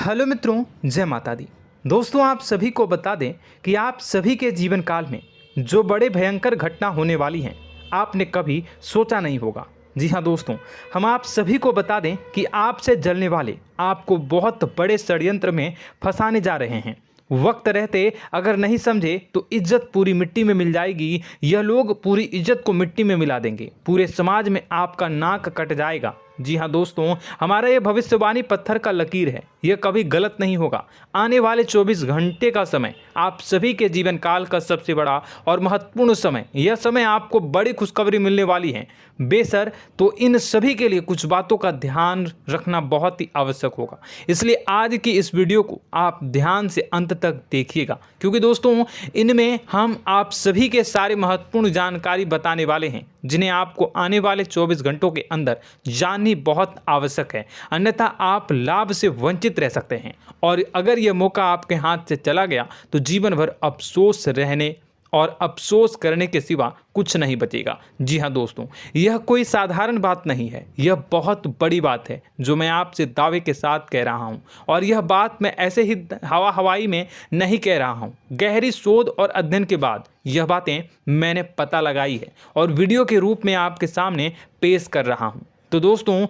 Hello मित्रों, जय माता दी। दोस्तों, आप सभी को बता दें कि आप सभी के जीवन काल में जो बड़े भयंकर घटना होने वाली हैं, आपने कभी सोचा नहीं होगा। जी हाँ दोस्तों, हम आप सभी को बता दें कि आपसे जलने वाले आपको बहुत बड़े षड्यंत्र में फंसाने जा रहे हैं। वक्त रहते अगर नहीं समझे तो इज्जत पूरी मिट्टी में मिल जाएगी। यह लोग पूरी इज्जत को मिट्टी में मिला देंगे। पूरे समाज में आपका नाक कट जाएगा। जी हाँ दोस्तों, हमारा ये भविष्यवाणी पत्थर का लकीर है, यह कभी गलत नहीं होगा। आने वाले 24 घंटे का समय आप सभी के जीवन काल का सबसे बड़ा और महत्वपूर्ण समय। यह समय आपको बड़ी खुशखबरी मिलने वाली है बेसर, तो इन सभी के लिए कुछ बातों का ध्यान रखना बहुत ही आवश्यक होगा। इसलिए आज की इस वीडियो को आप ध्यान से अंत तक देखिएगा, क्योंकि दोस्तों इनमें हम आप सभी के सारे महत्वपूर्ण जानकारी बताने वाले हैं, जिन्हें आपको आने वाले 24 घंटों के अंदर जाननी बहुत आवश्यक है। अन्यथा आप लाभ से वंचित रह सकते हैं, और अगर यह मौका आपके हाथ से चला गया तो जीवन भर अफसोस रहने और अफसोस करने के सिवा कुछ नहीं बचेगा। जी हाँ दोस्तों, यह कोई साधारण बात नहीं है, यह बहुत बड़ी बात है जो मैं आपसे दावे के साथ कह रहा हूँ। और यह बात मैं ऐसे ही हवाई में नहीं कह रहा हूँ। गहरी शोध और अध्ययन के बाद यह बातें मैंने पता लगाई है और वीडियो के रूप में आपके सामने पेश कर रहा हूँ। तो दोस्तों,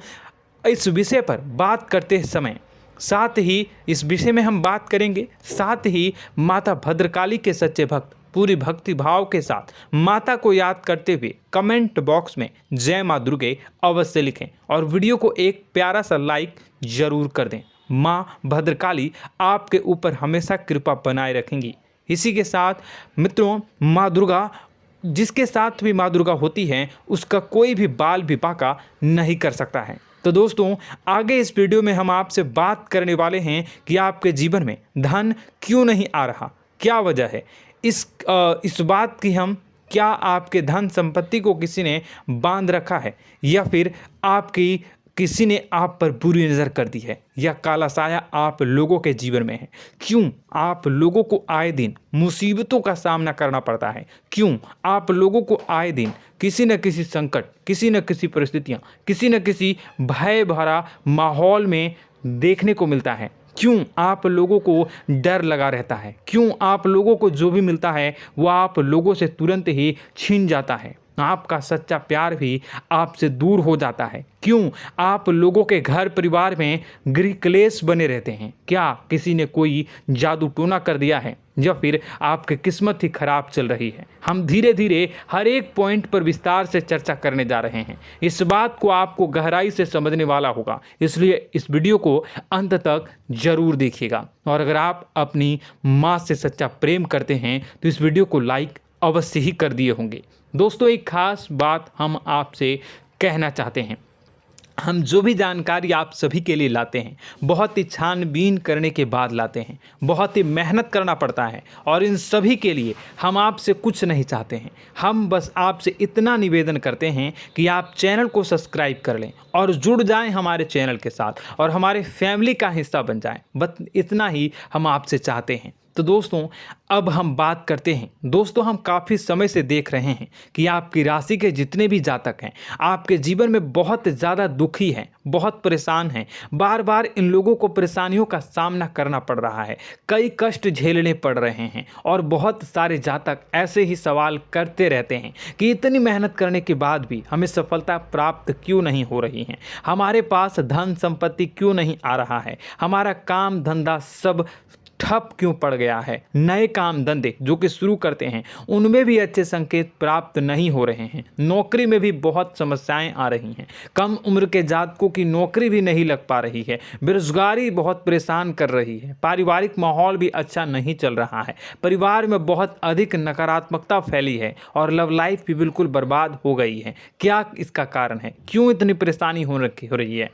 इस विषय पर बात करते समय साथ ही इस विषय में हम बात करेंगे, साथ ही माता भद्रकाली के सच्चे भक्त पूरी भक्ति भाव के साथ माता को याद करते हुए कमेंट बॉक्स में जय माँ दुर्गे अवश्य लिखें और वीडियो को एक प्यारा सा लाइक जरूर कर दें। माँ भद्रकाली आपके ऊपर हमेशा कृपा बनाए रखेंगी। इसी के साथ मित्रों, माँ दुर्गा, जिसके साथ भी माँ दुर्गा होती हैं, उसका कोई भी बाल भी बांका नहीं कर सकता है। तो दोस्तों, आगे इस वीडियो में हम आपसे बात करने वाले हैं कि आपके जीवन में धन क्यों नहीं आ रहा, क्या वजह है इस बात की। हम क्या आपके धन संपत्ति को किसी ने बांध रखा है, या फिर आपकी किसी ने आप पर बुरी नज़र कर दी है, या काला साया आप लोगों के जीवन में है। क्यों आप लोगों को आए दिन मुसीबतों का सामना करना पड़ता है, क्यों आप लोगों को आए दिन किसी न किसी संकट, किसी न किसी परिस्थितियाँ, किसी न किसी भय भरा माहौल में देखने को मिलता है, क्यों आप लोगों को डर लगा रहता है, क्यों आप लोगों को जो भी मिलता है वो आप लोगों से तुरंत ही छीन जाता है, आपका सच्चा प्यार भी आपसे दूर हो जाता है, क्यों आप लोगों के घर परिवार में गृह क्लेश बने रहते हैं। क्या किसी ने कोई जादू टोना कर दिया है, या फिर आपकी किस्मत ही खराब चल रही है। हम धीरे धीरे हर एक पॉइंट पर विस्तार से चर्चा करने जा रहे हैं। इस बात को आपको गहराई से समझने वाला होगा, इसलिए इस वीडियो को अंत तक जरूर देखिएगा। और अगर आप अपनी माँ से सच्चा प्रेम करते हैं तो इस वीडियो को लाइक अवश्य ही कर दिए होंगे। दोस्तों, एक खास बात हम आपसे कहना चाहते हैं। हम जो भी जानकारी आप सभी के लिए लाते हैं, बहुत ही छानबीन करने के बाद लाते हैं, बहुत ही मेहनत करना पड़ता है, और इन सभी के लिए हम आपसे कुछ नहीं चाहते हैं। हम बस आपसे इतना निवेदन करते हैं कि आप चैनल को सब्सक्राइब कर लें और जुड़ जाएं हमारे चैनल के साथ और हमारे फैमिली का हिस्सा बन जाएं। बस इतना ही हम आपसे चाहते हैं। तो दोस्तों, अब हम बात करते हैं। दोस्तों, हम काफ़ी समय से देख रहे हैं कि आपकी राशि के जितने भी जातक हैं, आपके जीवन में बहुत ज़्यादा दुखी हैं, बहुत परेशान हैं। बार बार इन लोगों को परेशानियों का सामना करना पड़ रहा है, कई कष्ट झेलने पड़ रहे हैं, और बहुत सारे जातक ऐसे ही सवाल करते रहते हैं कि इतनी मेहनत करने के बाद भी हमें सफलता प्राप्त क्यों नहीं हो रही है, हमारे पास धन संपत्ति क्यों नहीं आ रहा है, हमारा काम धंधा सब ठप क्यों पड़ गया है, नए काम धंधे जो कि शुरू करते हैं उनमें भी अच्छे संकेत प्राप्त नहीं हो रहे हैं, नौकरी में भी बहुत समस्याएं आ रही हैं, कम उम्र के जातकों की नौकरी भी नहीं लग पा रही है, बेरोजगारी बहुत परेशान कर रही है, पारिवारिक माहौल भी अच्छा नहीं चल रहा है, परिवार में बहुत अधिक नकारात्मकता फैली है, और लव लाइफ भी बिल्कुल बर्बाद हो गई है। क्या इसका कारण है, क्यों इतनी परेशानी हो रही है?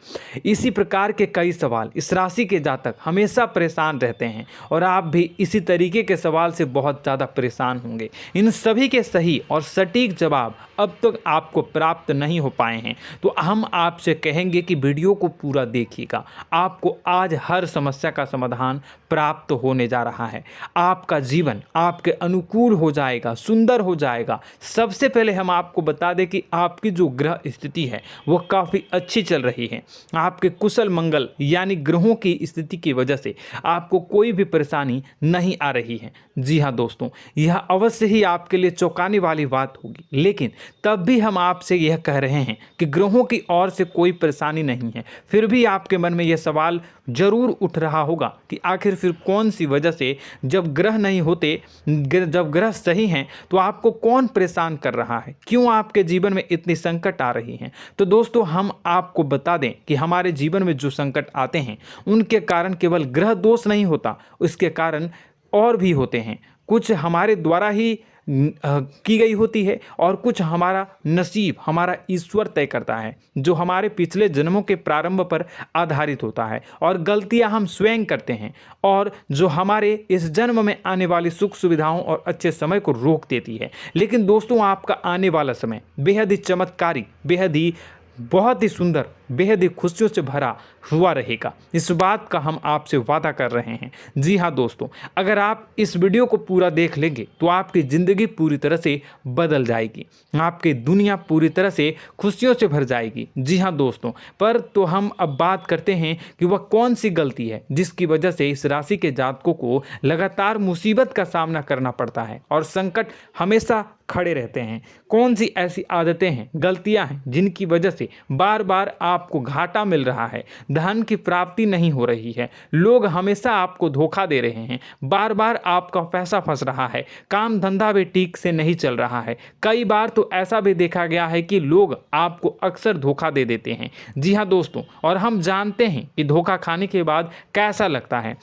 इसी प्रकार के कई सवाल इस राशि के जातक हमेशा परेशान रहते हैं, और आप भी इसी तरीके के सवाल से बहुत ज़्यादा परेशान होंगे। इन सभी के सही और सटीक जवाब अब तक आपको प्राप्त नहीं हो पाए हैं, तो हम आपसे कहेंगे कि वीडियो को पूरा देखिएगा। आपको आज हर समस्या का समाधान प्राप्त होने जा रहा है। आपका जीवन आपके अनुकूल हो जाएगा, सुंदर हो जाएगा। सबसे पहले हम आपको बता दें कि आपकी जो ग्रह स्थिति है वो काफ़ी अच्छी चल रही है। आपके कुशल मंगल यानी ग्रहों की स्थिति की वजह से आपको कोई भी परेशानी नहीं आ रही है। जी हाँ दोस्तों, यह अवश्य ही आपके लिए चौंकाने वाली बात होगी, लेकिन तब भी हम आपसे यह कह रहे हैं कि ग्रहों की ओर से कोई परेशानी नहीं है। फिर भी आपके मन में यह सवाल जरूर उठ रहा होगा कि आखिर फिर कौन सी वजह से, जब ग्रह नहीं होते, जब ग्रह सही हैं, तो आपको कौन परेशान कर रहा है, क्यों आपके जीवन में इतनी संकट आ रही हैं। तो दोस्तों, हम आपको बता दें कि हमारे जीवन में जो संकट आते हैं उनके कारण केवल ग्रह दोष नहीं होता, उसके कारण और भी होते हैं। कुछ हमारे द्वारा ही की गई होती है और कुछ हमारा नसीब, हमारा ईश्वर तय करता है, जो हमारे पिछले जन्मों के प्रारंभ पर आधारित होता है। और गलतियां हम स्वयं करते हैं और जो हमारे इस जन्म में आने वाली सुख सुविधाओं और अच्छे समय को रोक देती है। लेकिन दोस्तों, आपका आने वाला समय बेहद ही चमत्कारी, बेहद ही बहुत ही सुंदर, बेहद ही खुशियों से भरा हुआ रहेगा। इस बात का हम आपसे वादा कर रहे हैं। जी हाँ दोस्तों, अगर आप इस वीडियो को पूरा देख लेंगे तो आपकी ज़िंदगी पूरी तरह से बदल जाएगी, आपकी दुनिया पूरी तरह से खुशियों से भर जाएगी। जी हाँ दोस्तों, पर तो हम अब बात करते हैं कि वह कौन सी गलती है जिसकी वजह से इस राशि के जातकों को लगातार मुसीबत का सामना करना पड़ता है और संकट हमेशा खड़े रहते हैं। कौन सी ऐसी आदतें हैं, गलतियां हैं जिनकी वजह से बार बार आपको घाटा मिल रहा है, धन की प्राप्ति नहीं हो रही है, लोग हमेशा आपको धोखा दे रहे हैं, बार बार आपका पैसा फंस रहा है, काम धंधा भी ठीक से नहीं चल रहा है। कई बार तो ऐसा भी देखा गया है कि लोग आपको अक्सर धोखा दे देते हैं। जी हाँ दोस्तों, और हम जानते हैं कि धोखा खाने के बाद कैसा लगता है।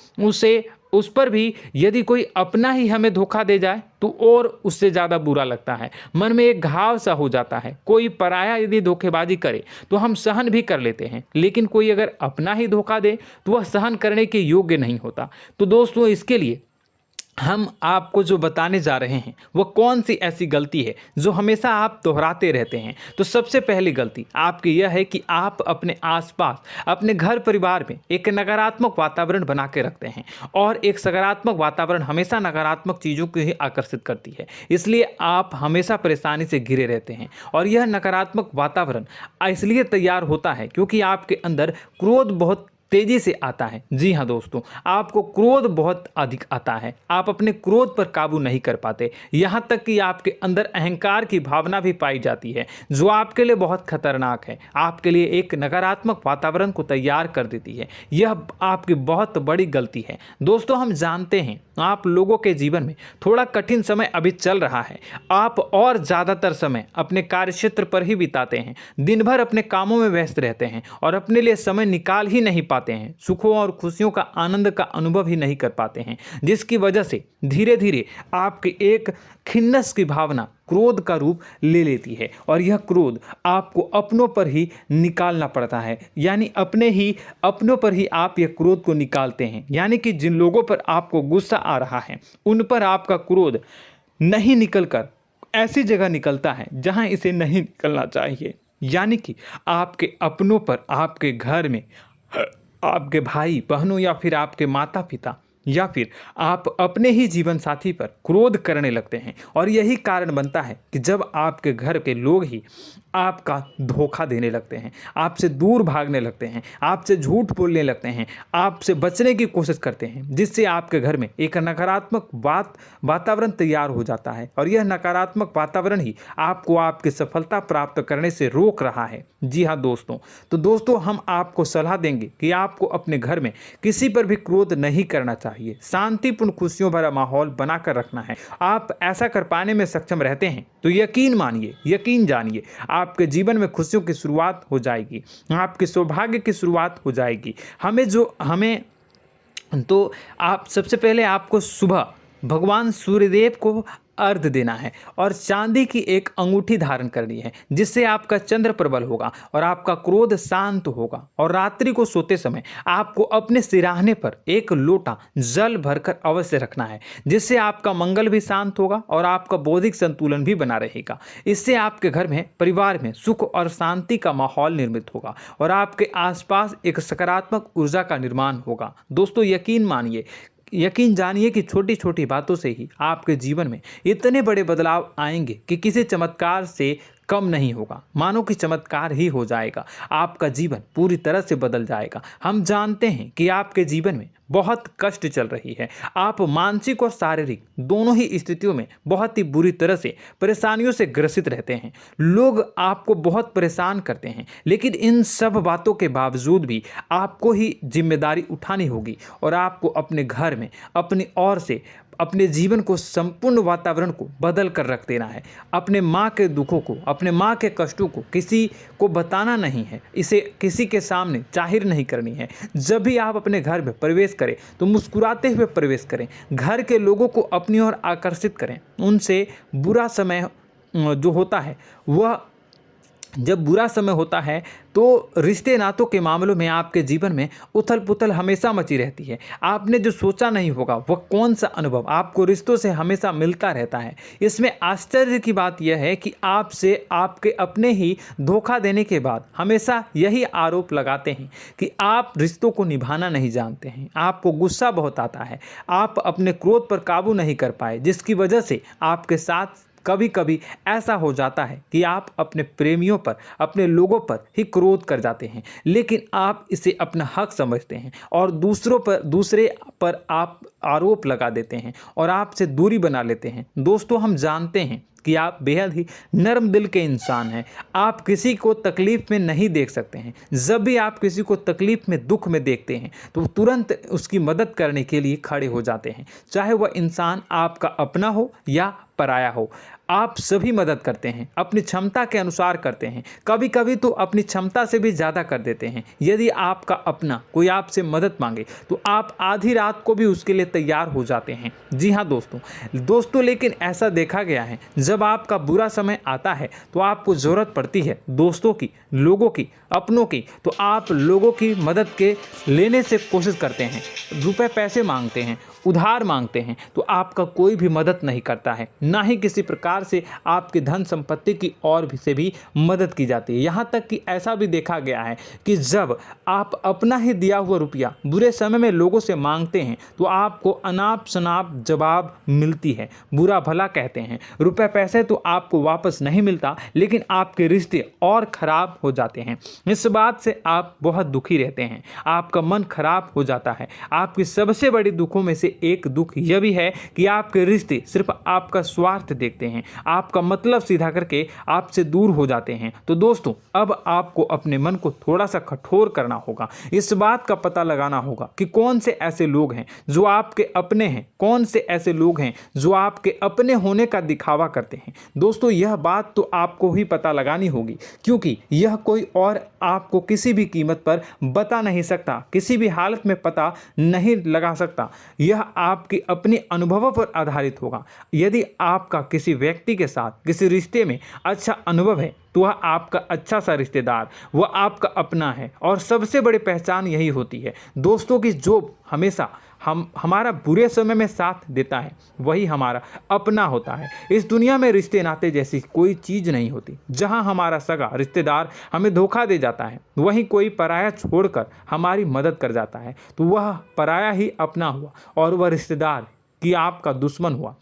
उस पर भी यदि कोई अपना ही हमें धोखा दे जाए तो और उससे ज़्यादा बुरा लगता है, मन में एक घाव सा हो जाता है। कोई पराया यदि धोखेबाजी करे तो हम सहन भी कर लेते हैं, लेकिन कोई अगर अपना ही धोखा दे तो वह सहन करने के योग्य नहीं होता। तो दोस्तों, इसके लिए हम आपको जो बताने जा रहे हैं वो कौन सी ऐसी गलती है जो हमेशा आप दोहराते रहते हैं। तो सबसे पहली गलती आपकी यह है कि आप अपने आसपास, अपने घर परिवार में एक नकारात्मक वातावरण बना के रखते हैं, और एक सकारात्मक वातावरण हमेशा नकारात्मक चीज़ों को ही आकर्षित करती है। इसलिए आप हमेशा परेशानी से घिरे रहते हैं, और यह नकारात्मक वातावरण इसलिए तैयार होता है क्योंकि आपके अंदर क्रोध बहुत तेजी से आता है। जी हाँ दोस्तों, आपको क्रोध बहुत अधिक आता है, आप अपने क्रोध पर काबू नहीं कर पाते, यहाँ तक कि आपके अंदर अहंकार की भावना भी पाई जाती है, जो आपके लिए बहुत खतरनाक है, आपके लिए एक नकारात्मक वातावरण को तैयार कर देती है। यह आपकी बहुत बड़ी गलती है। दोस्तों, हम जानते हैं आप लोगों के जीवन में थोड़ा कठिन समय अभी चल रहा है। आप और ज़्यादातर समय अपने कार्यक्षेत्र पर ही बिताते हैं, दिन भर अपने कामों में व्यस्त रहते हैं और अपने लिए समय निकाल ही नहीं पाते हैं, सुखों और खुशियों का आनंद का अनुभव ही नहीं कर पाते हैं, जिसकी वजह से धीरे धीरे आपकी एक खिन्नस की भावना क्रोध का रूप ले लेती है, और यह क्रोध आपको अपनों पर ही निकालना पड़ता है। यानी अपनों पर ही आप यह क्रोध को निकालते हैं। यानी कि जिन लोगों पर आपको गुस्सा आ रहा है उन पर आपका क्रोध नहीं निकलकर ऐसी जगह निकलता है जहां इसे नहीं निकलना चाहिए। यानी कि आपके अपनों पर, आपके घर में, आपके भाई बहनों या फिर आपके माता पिता या फिर आप अपने ही जीवन साथी पर क्रोध करने लगते हैं, और यही कारण बनता है कि जब आपके घर के लोग ही आपका धोखा देने लगते हैं, आपसे दूर भागने लगते हैं, आपसे झूठ बोलने लगते हैं, आपसे बचने की कोशिश करते हैं, जिससे आपके घर में एक नकारात्मक वातावरण तैयार हो जाता है, और यह नकारात्मक वातावरण ही आपको आपकी सफलता प्राप्त करने से रोक रहा है। जी हाँ दोस्तों, तो दोस्तों, हम आपको सलाह देंगे कि आपको अपने घर में किसी पर भी क्रोध नहीं करना चाहिए, शांतिपूर्ण खुशियों भरा माहौल बनाकर रखना है। आप ऐसा कर पाने में सक्षम रहते हैं तो यकीन मानिए, यकीन जानिए, आपके जीवन में खुशियों की शुरुआत हो जाएगी, आपके सौभाग्य की शुरुआत हो जाएगी। आप सबसे पहले आपको सुबह भगवान सूर्यदेव को अर्घ देना है और चांदी की एक अंगूठी धारण करनी है, जिससे आपका चंद्र प्रबल होगा और आपका क्रोध शांत होगा। और रात्रि को सोते समय आपको अपने सिराहने पर एक लोटा जल भरकर अवश्य रखना है, जिससे आपका मंगल भी शांत होगा और आपका बौद्धिक संतुलन भी बना रहेगा। इससे आपके घर में, परिवार में सुख और शांति का माहौल निर्मित होगा और आपके आसपास एक सकारात्मक ऊर्जा का निर्माण होगा। दोस्तों यकीन जानिए कि छोटी छोटी बातों से ही आपके जीवन में इतने बड़े बदलाव आएंगे कि किसी चमत्कार से कम नहीं होगा। मानो कि चमत्कार ही हो जाएगा, आपका जीवन पूरी तरह से बदल जाएगा। हम जानते हैं कि आपके जीवन में बहुत कष्ट चल रही है, आप मानसिक और शारीरिक दोनों ही स्थितियों में बहुत ही बुरी तरह से परेशानियों से ग्रसित रहते हैं। लोग आपको बहुत परेशान करते हैं, लेकिन इन सब बातों के बावजूद भी आपको ही जिम्मेदारी उठानी होगी और आपको अपने घर में अपनी ओर से अपने जीवन को, संपूर्ण वातावरण को बदल कर रख देना है। अपने माँ के दुखों को, अपने माँ के कष्टों को किसी को बताना नहीं है, इसे किसी के सामने जाहिर नहीं करनी है। जब भी आप अपने घर में प्रवेश करें तो मुस्कुराते हुए प्रवेश करें, घर के लोगों को अपनी ओर आकर्षित करें। उनसे बुरा समय जो होता है वह जब बुरा समय होता है तो रिश्ते नातों के मामलों में आपके जीवन में उथल पुथल हमेशा मची रहती है। आपने जो सोचा नहीं होगा वह कौन सा अनुभव आपको रिश्तों से हमेशा मिलता रहता है। इसमें आश्चर्य की बात यह है कि आपसे आपके अपने ही धोखा देने के बाद हमेशा यही आरोप लगाते हैं कि आप रिश्तों को निभाना नहीं जानते हैं, आपको गुस्सा बहुत आता है, आप अपने क्रोध पर काबू नहीं कर पाए, जिसकी वजह से आपके साथ कभी कभी ऐसा हो जाता है कि आप अपने प्रेमियों पर, अपने लोगों पर ही क्रोध कर जाते हैं, लेकिन आप इसे अपना हक समझते हैं और दूसरे पर आप आरोप लगा देते हैं और आपसे दूरी बना लेते हैं। दोस्तों, हम जानते हैं कि आप बेहद ही नर्म दिल के इंसान हैं। आप किसी को तकलीफ़ में नहीं देख सकते हैं। जब भी आप किसी को तकलीफ़ में, दुख में देखते हैं तो तुरंत उसकी मदद करने के लिए खड़े हो जाते हैं, चाहे वह इंसान आपका अपना हो या पराया हो। आप सभी मदद करते हैं, अपनी क्षमता के अनुसार करते हैं, कभी कभी तो अपनी क्षमता से भी ज़्यादा कर देते हैं। यदि आपका अपना कोई आपसे मदद मांगे तो आप आधी रात को भी उसके लिए तैयार हो जाते हैं। जी हाँ दोस्तों, लेकिन ऐसा देखा गया है, जब आपका बुरा समय आता है तो आपको ज़रूरत पड़ती है दोस्तों की, लोगों की, अपनों की, तो आप लोगों की मदद के लेने से कोशिश करते हैं, रुपए पैसे मांगते हैं, उधार मांगते हैं, तो आपका कोई भी मदद नहीं करता है, ना ही किसी प्रकार से आपकी धन संपत्ति की और भी से भी मदद की जाती है। यहाँ तक कि ऐसा भी देखा गया है कि जब आप अपना ही दिया हुआ रुपया बुरे समय में लोगों से मांगते हैं तो आपको अनाप शनाप जवाब मिलती है, बुरा भला कहते हैं। रुपए पैसे तो आपको वापस नहीं मिलता, लेकिन आपके रिश्ते और खराब हो जाते हैं। इस बात से आप बहुत दुखी रहते हैं, आपका मन खराब हो जाता है। आपकी सबसे बड़ी दुखों में से एक दुख यह भी है कि आपके रिश्ते सिर्फ आपका स्वार्थ देखते हैं, आपका मतलब सीधा करके आपसे दूर हो जाते हैं। तो दोस्तों, अब आपको अपने मन को थोड़ा सा कठोर करना होगा, इस बात का पता लगाना होगा कि कौन से ऐसे लोग हैं जो आपके अपने हैं, कौन से ऐसे लोग हैं जो आपके अपने होने का दिखावा करते हैं। दोस्तों, यह बात तो आपको ही पता लगानी होगी, क्योंकि यह कोई और आपको किसी भी कीमत पर बता नहीं सकता, किसी भी हालत में पता नहीं लगा सकता। यह आपके अपने अनुभवों पर आधारित होगा। यदि आपका किसी व्यक्ति के साथ किसी रिश्ते में अच्छा अनुभव है तो वह आपका अच्छा सा रिश्तेदार, वह आपका अपना है। और सबसे बड़ी पहचान यही होती है दोस्तों की जो हमेशा हमारा बुरे समय में साथ देता है वही हमारा अपना होता है। इस दुनिया में रिश्ते नाते जैसी कोई चीज़ नहीं होती। जहां हमारा सगा रिश्तेदार हमें धोखा दे जाता है, वहीं कोई पराया छोड़कर हमारी मदद कर जाता है तो वह पराया ही अपना हुआ और वह रिश्तेदार की आपका दुश्मन हुआ।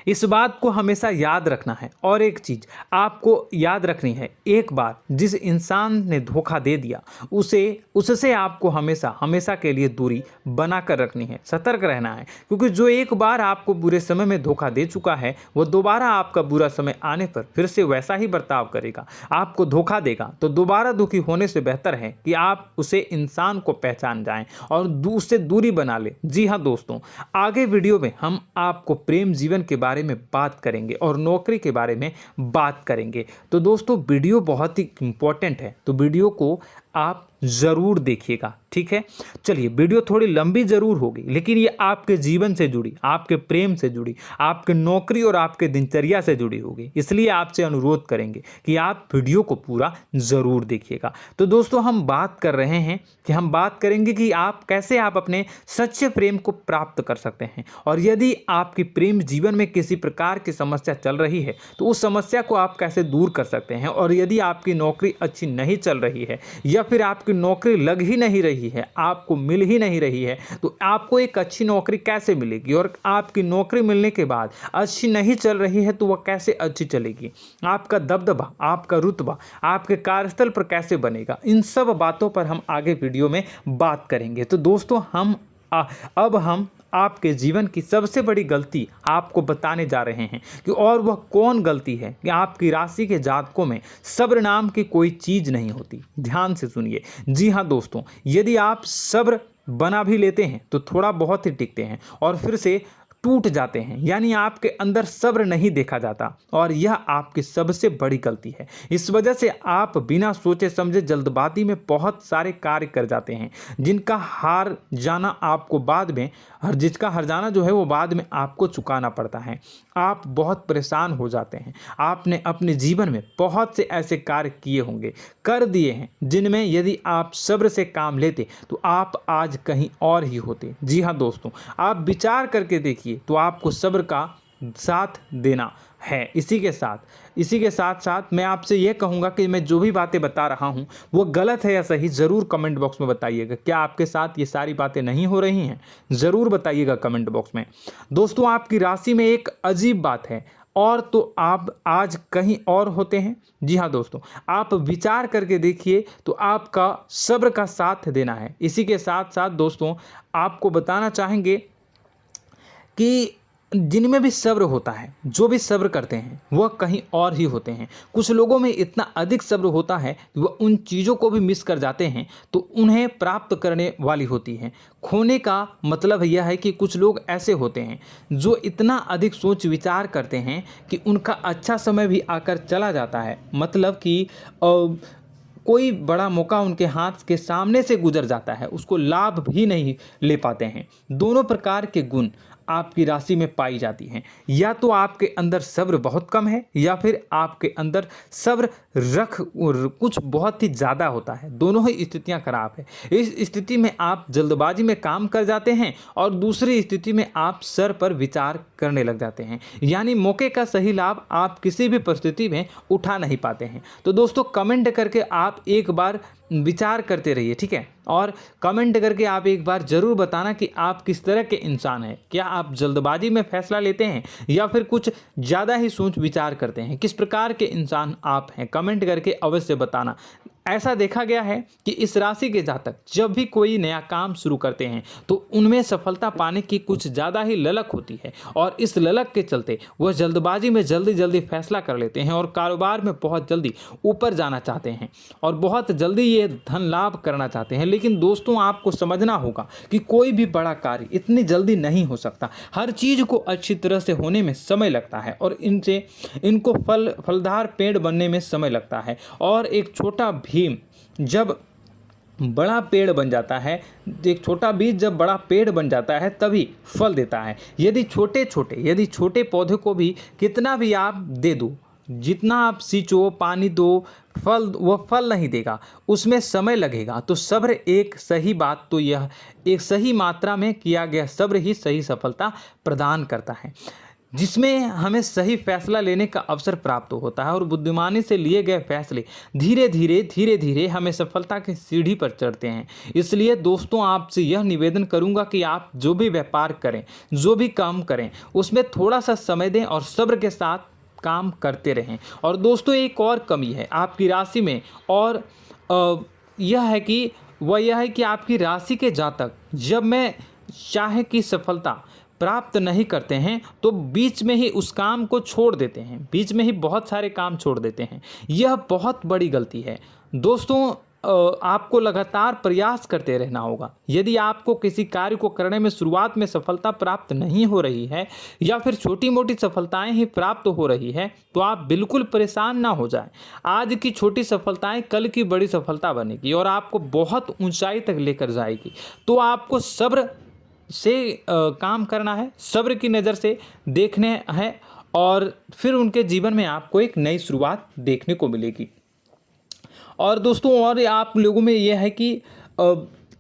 इस बात को हमेशा याद रखना है। और एक चीज़ आपको याद रखनी है, एक बार जिस इंसान ने धोखा दे दिया उससे आपको हमेशा के लिए दूरी बना कर रखनी है, सतर्क रहना है। क्योंकि जो एक बार आपको बुरे समय में धोखा दे चुका है वो दोबारा आपका बुरा समय आने पर फिर से वैसा ही बर्ताव करेगा, आपको धोखा देगा। तो दोबारा दुखी होने से बेहतर है कि आप उसे इंसान को पहचान जाएं और उससे दूरी बना लें। जी हाँ दोस्तों, आगे वीडियो में हम आपको प्रेम जीवन के बारे में बात करेंगे और नौकरी के बारे में बात करेंगे। तो दोस्तों, वीडियो बहुत ही इम्पोर्टेंट है, तो वीडियो को आप ज़रूर देखिएगा, ठीक है। चलिए, वीडियो थोड़ी लंबी ज़रूर होगी, लेकिन ये आपके जीवन से जुड़ी, आपके प्रेम से जुड़ी, आपके नौकरी और आपके दिनचर्या से जुड़ी होगी, इसलिए आपसे अनुरोध करेंगे कि आप वीडियो को पूरा ज़रूर देखिएगा। तो दोस्तों, हम बात कर रहे हैं कि हम बात करेंगे कि आप कैसे आप अपने सच्चे प्रेम को प्राप्त कर सकते हैं, और यदि आपकी प्रेम जीवन में किसी प्रकार की समस्या चल रही है तो उस समस्या को आप कैसे दूर कर सकते हैं, और यदि आपकी नौकरी अच्छी नहीं चल रही है या फिर आपकी नौकरी लग ही नहीं रही है, आपको मिल ही नहीं रही है, तो आपको एक अच्छी नौकरी कैसे मिलेगी, और आपकी नौकरी मिलने के बाद अच्छी नहीं चल रही है तो वह कैसे अच्छी चलेगी, आपका दबदबा, आपका रुतबा आपके कार्यस्थल पर कैसे बनेगा, इन सब बातों पर हम आगे वीडियो में बात करेंगे। तो दोस्तों, अब हम आपके जीवन की सबसे बड़ी गलती आपको बताने जा रहे हैं कि और वह कौन गलती है कि आपकी राशि के जातकों में सब्र नाम की कोई चीज़ नहीं होती। ध्यान से सुनिए। जी हाँ दोस्तों, यदि आप सब्र बना भी लेते हैं तो थोड़ा बहुत ही टिकते हैं और फिर से टूट जाते हैं, यानी आपके अंदर सब्र नहीं देखा जाता, और यह आपकी सबसे बड़ी गलती है। इस वजह से आप बिना सोचे समझे जल्दबाजी में बहुत सारे कार्य कर जाते हैं, जिनका हार जाना आपको बाद में जिसका हर जाना जो है वो बाद में आपको चुकाना पड़ता है। आप बहुत परेशान हो जाते हैं। आपने अपने जीवन में बहुत से ऐसे कार्य किए होंगे, कर दिए हैं, जिनमें यदि आप सब्र से काम लेते तो आप आज कहीं और ही होते। जी हाँ दोस्तों, आप विचार करके देखिए तो आपको सब्र का साथ देना है। इसी के साथ साथ मैं आपसे ये कहूँगा कि मैं जो भी बातें बता रहा हूँ वो गलत है या सही, ज़रूर कमेंट बॉक्स में बताइएगा। क्या आपके साथ ये सारी बातें नहीं हो रही हैं? ज़रूर बताइएगा कमेंट बॉक्स में। दोस्तों, आपकी राशि में एक अजीब बात है, और तो आप आज कहीं और होते हैं। जी हाँ दोस्तों, आप विचार करके देखिए तो आपका सब्र का साथ देना है। इसी के साथ साथ दोस्तों, आपको बताना चाहेंगे कि जिनमें भी सब्र होता है, जो भी सब्र करते हैं वह कहीं और ही होते हैं। कुछ लोगों में इतना अधिक सब्र होता है कि वह उन चीज़ों को भी मिस कर जाते हैं तो उन्हें प्राप्त करने वाली होती हैं। खोने का मतलब यह है कि कुछ लोग ऐसे होते हैं जो इतना अधिक सोच विचार करते हैं कि उनका अच्छा समय भी आकर चला जाता है, मतलब कि कोई बड़ा मौका उनके हाथ के सामने से गुजर जाता है, उसको लाभ भी नहीं ले पाते हैं। दोनों प्रकार के गुण आपकी राशि में पाई जाती हैं। या तो आपके अंदर सब्र बहुत कम है या फिर आपके अंदर सब्र कुछ बहुत ही ज़्यादा होता है। दोनों ही स्थितियां खराब है। इस स्थिति में आप जल्दबाजी में काम कर जाते हैं और दूसरी स्थिति में आप सर पर विचार करने लग जाते हैं, यानी मौके का सही लाभ आप किसी भी परिस्थिति में उठा नहीं पाते हैं। तो दोस्तों, कमेंट करके आप एक बार विचार करते रहिए, ठीक है, और कमेंट करके आप एक बार ज़रूर बताना कि आप किस तरह के इंसान हैं। क्या आप जल्दबाजी में फैसला लेते हैं या फिर कुछ ज़्यादा ही सोच विचार करते हैं? किस प्रकार के इंसान आप हैं, कमेंट करके अवश्य बताना। ऐसा देखा गया है कि इस राशि के जातक जब भी कोई नया काम शुरू करते हैं तो उनमें सफलता पाने की कुछ ज़्यादा ही ललक होती है, और इस ललक के चलते वह जल्दबाजी में जल्दी फैसला कर लेते हैं और कारोबार में बहुत जल्दी ऊपर जाना चाहते हैं और बहुत जल्दी ये धन लाभ करना चाहते हैं। लेकिन दोस्तों, आपको समझना होगा कि कोई भी बड़ा कार्य इतनी जल्दी नहीं हो सकता। हर चीज़ को अच्छी तरह से होने में समय लगता है और इनको फलदार पेड़ बनने में समय लगता है। और एक छोटा भीम जब बड़ा पेड़ बन जाता है, एक छोटा बीज जब बड़ा पेड़ बन जाता है तभी फल देता है। यदि छोटे पौधे को भी कितना भी आप दे दो, जितना आप सींचो, पानी दो, वह फल नहीं देगा, उसमें समय लगेगा। तो सब्र एक सही बात, तो यह एक सही मात्रा में किया गया सब्र ही सही सफलता प्रदान करता है, जिसमें हमें सही फैसला लेने का अवसर प्राप्त होता है और बुद्धिमानी से लिए गए फैसले धीरे धीरे हमें सफलता की सीढ़ी पर चढ़ते हैं। इसलिए दोस्तों, आपसे यह निवेदन करूंगा कि आप जो भी व्यापार करें, जो भी काम करें, उसमें थोड़ा सा समय दें और सब्र के साथ काम करते रहें। और दोस्तों, एक और कमी है आपकी राशि में, और यह है कि आपकी राशि के जातक जब मैं चाहे कि सफलता प्राप्त नहीं करते हैं तो बीच में ही उस काम को छोड़ देते हैं, बीच में ही बहुत सारे काम छोड़ देते हैं। यह बहुत बड़ी गलती है दोस्तों। आपको लगातार प्रयास करते रहना होगा। यदि आपको किसी कार्य को करने में शुरुआत में सफलता प्राप्त नहीं हो रही है या फिर छोटी मोटी सफलताएं ही प्राप्त हो रही है तो आप बिल्कुल परेशान ना हो जाएं। आज की छोटी सफलताएं कल की बड़ी सफलता बनेगी और आपको बहुत ऊंचाई तक लेकर जाएगी। तो आपको सब्र से काम करना है, सब्र की नज़र से देखने हैं और फिर उनके जीवन में आपको एक नई शुरुआत देखने को मिलेगी। और दोस्तों और आप लोगों में यह है कि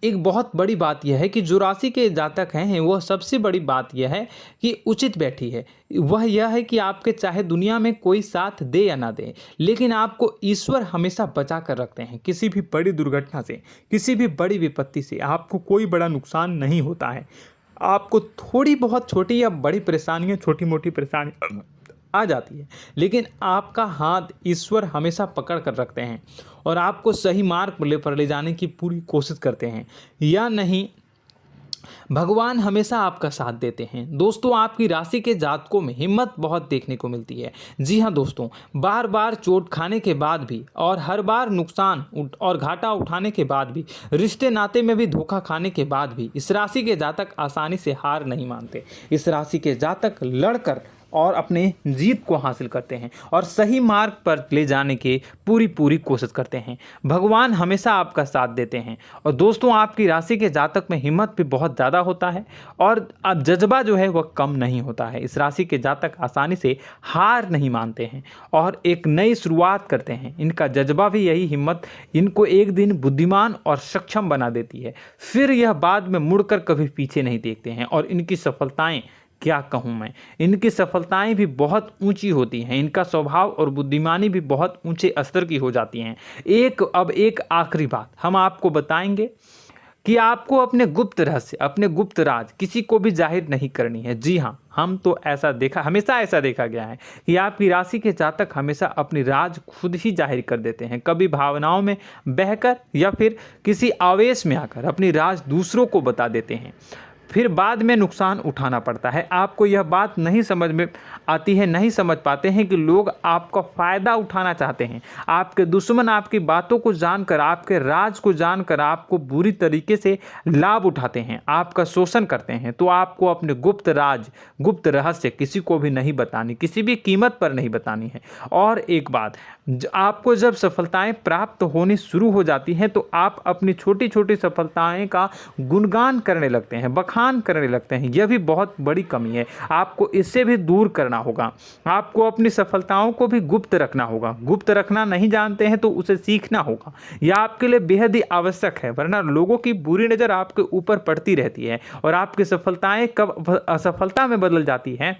एक बहुत बड़ी बात यह है कि जो राशि के जातक हैं वह सबसे बड़ी बात यह है कि उचित बैठी है। वह यह है कि आपके चाहे दुनिया में कोई साथ दे या ना दे, लेकिन आपको ईश्वर हमेशा बचा कर रखते हैं। किसी भी बड़ी दुर्घटना से, किसी भी बड़ी विपत्ति से आपको कोई बड़ा नुकसान नहीं होता है। आपको थोड़ी बहुत छोटी या बड़ी परेशानियाँ, छोटी मोटी परेशानी आ जाती है, लेकिन आपका हाथ ईश्वर हमेशा पकड़ कर रखते हैं और आपको सही मार्ग पर ले जाने की पूरी कोशिश करते हैं। या नहीं, भगवान हमेशा आपका साथ देते हैं। दोस्तों आपकी राशि के जातकों में हिम्मत बहुत देखने को मिलती है। जी हाँ दोस्तों, बार बार चोट खाने के बाद भी और हर बार नुकसान और घाटा उठाने के बाद भी, रिश्ते नाते में भी धोखा खाने के बाद भी इस राशि के जातक आसानी से हार नहीं मानते। इस राशि के जातक लड़कर और अपने जीत को हासिल करते हैं और सही मार्ग पर ले जाने की पूरी कोशिश करते हैं। भगवान हमेशा आपका साथ देते हैं। और दोस्तों आपकी राशि के जातक में हिम्मत भी बहुत ज़्यादा होता है और अब जज्बा जो है वह कम नहीं होता है। इस राशि के जातक आसानी से हार नहीं मानते हैं और एक नई शुरुआत करते हैं। इनका जज्बा भी, यही हिम्मत इनको एक दिन बुद्धिमान और सक्षम बना देती है। फिर यह बाद में मुड़कर कभी पीछे नहीं देखते हैं और इनकी सफलताएं, क्या कहूँ मैं, इनकी सफलताएं भी बहुत ऊंची होती हैं। इनका स्वभाव और बुद्धिमानी भी बहुत ऊंचे स्तर की हो जाती हैं। अब एक आखिरी बात हम आपको बताएंगे कि आपको अपने गुप्त रहस्य, अपने गुप्त राज किसी को भी जाहिर नहीं करनी है। जी हाँ, हम तो हमेशा ऐसा देखा गया है कि आपकी राशि के जातक हमेशा अपनी राज खुद ही जाहिर कर देते हैं। कभी भावनाओं में बहकर या फिर किसी आवेश में आकर अपनी राज दूसरों को बता देते हैं, फिर बाद में नुकसान उठाना पड़ता है। आपको यह बात नहीं समझ में आती है, नहीं समझ पाते हैं कि लोग आपका फ़ायदा उठाना चाहते हैं। आपके दुश्मन आपकी बातों को जानकर, आपके राज को जानकर आपको बुरी तरीके से लाभ उठाते हैं, आपका शोषण करते हैं। तो आपको अपने गुप्त राज, गुप्त रहस्य किसी को भी नहीं बतानी, किसी भी कीमत पर नहीं बतानी है। और एक बात, आपको जब सफलताएं प्राप्त होनी शुरू हो जाती हैं तो आप अपनी छोटी छोटी सफलताएं का गुणगान करने लगते हैं, बखान करने लगते हैं। यह भी बहुत बड़ी कमी है, आपको इससे भी दूर करना होगा। आपको अपनी सफलताओं को भी गुप्त रखना होगा। गुप्त रखना नहीं जानते हैं तो उसे सीखना होगा। यह आपके लिए बेहद ही आवश्यक है, वरना लोगों की बुरी नज़र आपके ऊपर पड़ती रहती है और आपकी सफलताएं कब असफलता में बदल जाती हैं,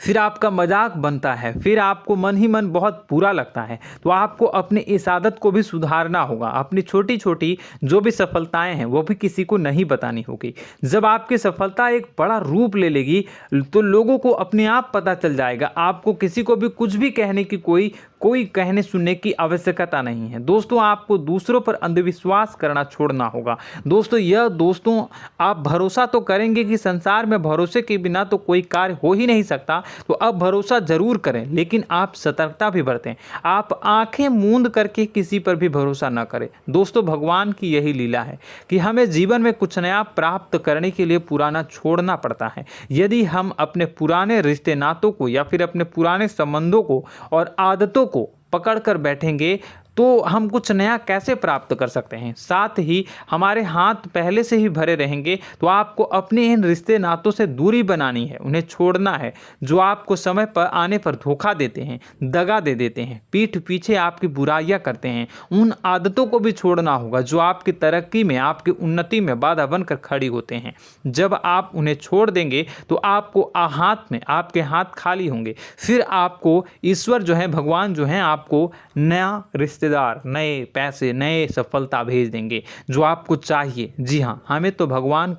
फिर आपका मजाक बनता है, फिर आपको मन ही मन बहुत बुरा लगता है। तो आपको अपनी इस आदत को भी सुधारना होगा। अपनी छोटी छोटी जो भी सफलताएं हैं वो भी किसी को नहीं बतानी होगी। जब आपकी सफलता एक बड़ा रूप ले लेगी तो लोगों को अपने आप पता चल जाएगा। आपको किसी को भी कुछ भी कहने की कोई कहने सुनने की आवश्यकता नहीं है। दोस्तों आपको दूसरों पर अंधविश्वास करना छोड़ना होगा। दोस्तों आप भरोसा तो करेंगे कि संसार में भरोसे के बिना तो कोई कार्य हो ही नहीं सकता, तो अब भरोसा जरूर करें, लेकिन आप सतर्कता भी बरतें। आप आंखें मूंद करके किसी पर भी भरोसा न करें। दोस्तों भगवान की यही लीला है कि हमें जीवन में कुछ नया प्राप्त करने के लिए पुराना छोड़ना पड़ता है। यदि हम अपने पुराने रिश्ते नातों को या फिर अपने पुराने संबंधों को और आदतों को पकड़ कर बैठेंगे तो हम कुछ नया कैसे प्राप्त कर सकते हैं। साथ ही हमारे हाथ पहले से ही भरे रहेंगे। तो आपको अपने इन रिश्ते नातों से दूरी बनानी है, उन्हें छोड़ना है। जो आपको समय पर आने पर धोखा देते हैं, दगा दे देते हैं, पीठ पीछे आपकी बुराइयां करते हैं, उन आदतों को भी छोड़ना होगा जो आपकी तरक्की में, आपकी उन्नति में बाधा बनकर खड़ी होते हैं। जब आप उन्हें छोड़ देंगे तो आपको आपके हाथ खाली होंगे। फिर आपको ईश्वर जो है, भगवान जो है, आपको नया रिश्तेदार, नए पैसे, नए सफलता भेज देंगे जो आपको चाहिए। जी हाँ, हमेशा भगवान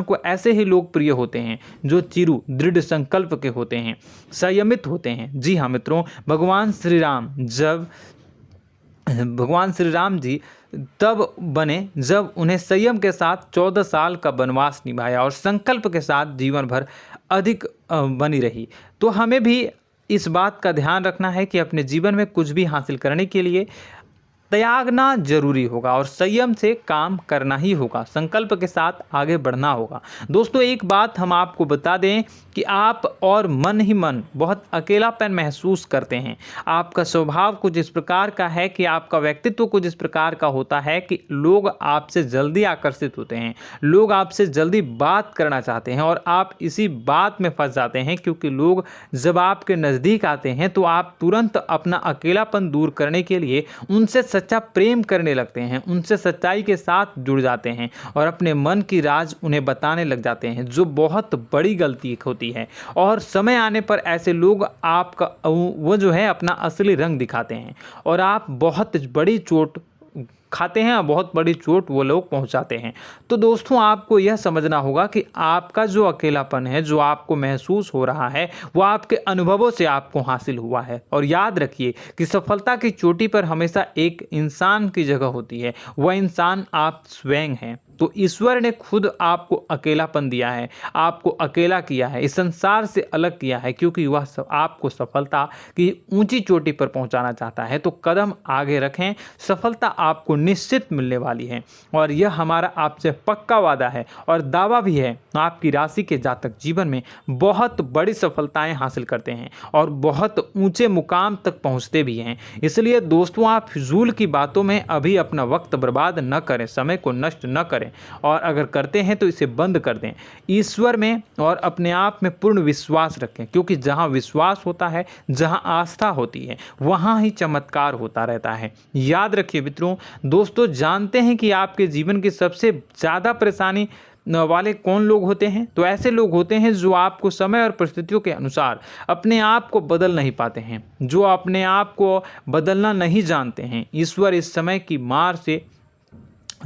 को ऐसे ही लोग प्रिय होते हैं जो चिरु दृढ़ संकल्प के होते हैं, संयमित होते हैं। जी हाँ मित्रों, भगवान श्री राम जी तब बने जब उन्हें संयम के साथ 14 साल का वनवास निभाया और संकल्प के साथ जीवन भर अधिक बनी रही। तो हमें भी इस बात का ध्यान रखना है कि अपने जीवन में कुछ भी हासिल करने के लिए त्यागना जरूरी होगा और संयम से काम करना ही होगा, संकल्प के साथ आगे बढ़ना होगा। दोस्तों एक बात हम आपको बता दें कि आप और मन ही मन बहुत अकेलापन महसूस करते हैं। आपका स्वभाव कुछ इस प्रकार का है कि आपका व्यक्तित्व कुछ इस प्रकार का होता है कि लोग आपसे जल्दी आकर्षित होते हैं, लोग आपसे जल्दी बात करना चाहते हैं और आप इसी बात में फंस जाते हैं, क्योंकि लोग जब आपके नज़दीक आते हैं तो आप तुरंत अपना अकेलापन दूर करने के लिए उनसे सच्चा प्रेम करने लगते हैं, उनसे सच्चाई के साथ जुड़ जाते हैं और अपने मन की राज उन्हें बताने लग जाते हैं, जो बहुत बड़ी गलती होती है। और समय आने पर ऐसे लोग आपका वो जो है अपना असली रंग दिखाते हैं और आप बहुत बड़ी चोट खाते हैं और बहुत बड़ी चोट वो लोग पहुंचाते हैं। तो दोस्तों आपको यह समझना होगा कि आपका जो अकेलापन है, जो आपको महसूस हो रहा है, वो आपके अनुभवों से आपको हासिल हुआ है। और याद रखिए कि सफलता की चोटी पर हमेशा एक इंसान की जगह होती है, वह इंसान आप स्वयं हैं। तो ईश्वर ने खुद आपको अकेलापन दिया है, आपको अकेला किया है, इस संसार से अलग किया है, क्योंकि वह आपको सफलता की ऊंची चोटी पर पहुंचाना चाहता है। तो कदम आगे रखें, सफलता आपको निश्चित मिलने वाली है और यह हमारा आपसे पक्का वादा है और दावा भी है। आपकी राशि के जातक जीवन में बहुत बड़ी सफलताएं हासिल करते हैं और बहुत ऊंचे मुकाम तक पहुंचते भी हैं। इसलिए दोस्तों आप फिजूल की बातों में अभी अपना वक्त बर्बाद न करें, समय को नष्ट न करें और अगर करते हैं तो इसे बंद कर दें। ईश्वर में और अपने आप में पूर्ण विश्वास रखें, क्योंकि जहां विश्वास होता है, जहां आस्था होती है, वहां ही चमत्कार होता रहता है। याद रखिए मित्रों, दोस्तों जानते हैं कि आपके जीवन की सबसे ज़्यादा परेशानी वाले कौन लोग होते हैं? तो ऐसे लोग होते हैं जो आपको समय और परिस्थितियों के अनुसार अपने आप को बदल नहीं पाते हैं, जो अपने आप को बदलना नहीं जानते हैं। ईश्वर इस समय की मार से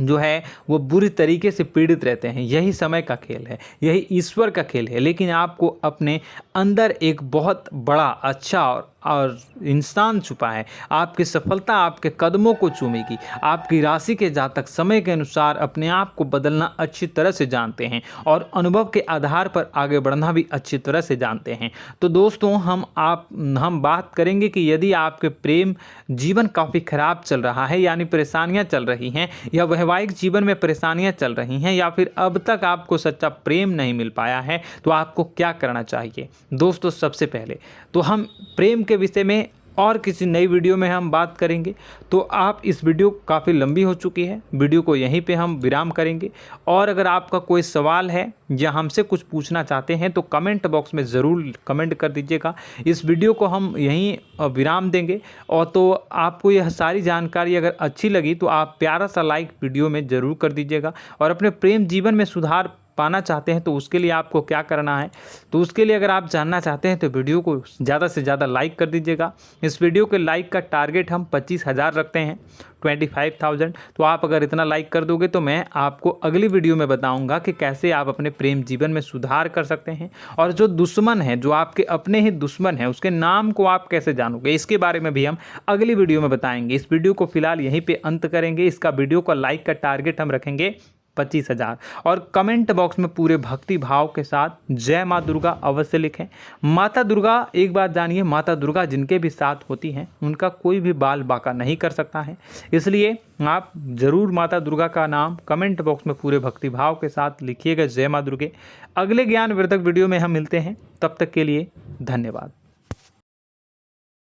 जो है वो बुरी तरीके से पीड़ित रहते हैं। यही समय का खेल है, यही ईश्वर का खेल है। लेकिन आपको अपने अंदर एक बहुत बड़ा अच्छा और इंसान छुपा है। आपकी सफलता आपके कदमों को चूमेगी। आपकी राशि के जातक समय के अनुसार अपने आप को बदलना अच्छी तरह से जानते हैं और अनुभव के आधार पर आगे बढ़ना भी अच्छी तरह से जानते हैं। तो दोस्तों हम बात करेंगे कि यदि आपके प्रेम जीवन काफ़ी खराब चल रहा है, यानी परेशानियां चल रही हैं, या वैवाहिक जीवन में परेशानियां चल रही हैं, या फिर अब तक आपको सच्चा प्रेम नहीं मिल पाया है, तो आपको क्या करना चाहिए? दोस्तों सबसे पहले तो हम प्रेम के विषय में और किसी नई वीडियो में हम बात करेंगे। तो आप इस वीडियो काफ़ी लंबी हो चुकी है, वीडियो को यहीं पे हम विराम करेंगे। और अगर आपका कोई सवाल है या हमसे कुछ पूछना चाहते हैं तो कमेंट बॉक्स में ज़रूर कमेंट कर दीजिएगा। इस वीडियो को हम यहीं विराम देंगे। और तो आपको यह सारी जानकारी अगर अच्छी लगी तो आप प्यारा सा लाइक वीडियो में ज़रूर कर दीजिएगा। और अपने प्रेम जीवन में सुधार पाना चाहते हैं तो उसके लिए आपको क्या करना है, तो उसके लिए अगर आप जानना चाहते हैं तो वीडियो को ज़्यादा से ज़्यादा लाइक कर दीजिएगा। इस वीडियो के लाइक का टारगेट हम 25,000 रखते हैं, 25,000। तो आप अगर इतना लाइक कर दोगे तो मैं आपको अगली वीडियो में बताऊंगा कि कैसे आप अपने प्रेम जीवन में सुधार कर सकते हैं। और जो दुश्मन है, जो आपके अपने ही दुश्मन है, उसके नाम को आप कैसे जानोगे, इसके बारे में भी हम अगली वीडियो में बताएंगे। इस वीडियो को फिलहाल यहीं पर अंत करेंगे। इसका वीडियो का लाइक का टारगेट हम रखेंगे 25,000। और कमेंट बॉक्स में पूरे भक्ति भाव के साथ जय माँ दुर्गा अवश्य लिखें। माता दुर्गा, एक बात जानिए, माता दुर्गा जिनके भी साथ होती हैं उनका कोई भी बाल बाका नहीं कर सकता है। इसलिए आप ज़रूर माता दुर्गा का नाम कमेंट बॉक्स में पूरे भक्ति भाव के साथ लिखिएगा, जय माँ दुर्गे। अगले ज्ञानवर्धक वीडियो में हम मिलते हैं, तब तक के लिए धन्यवाद।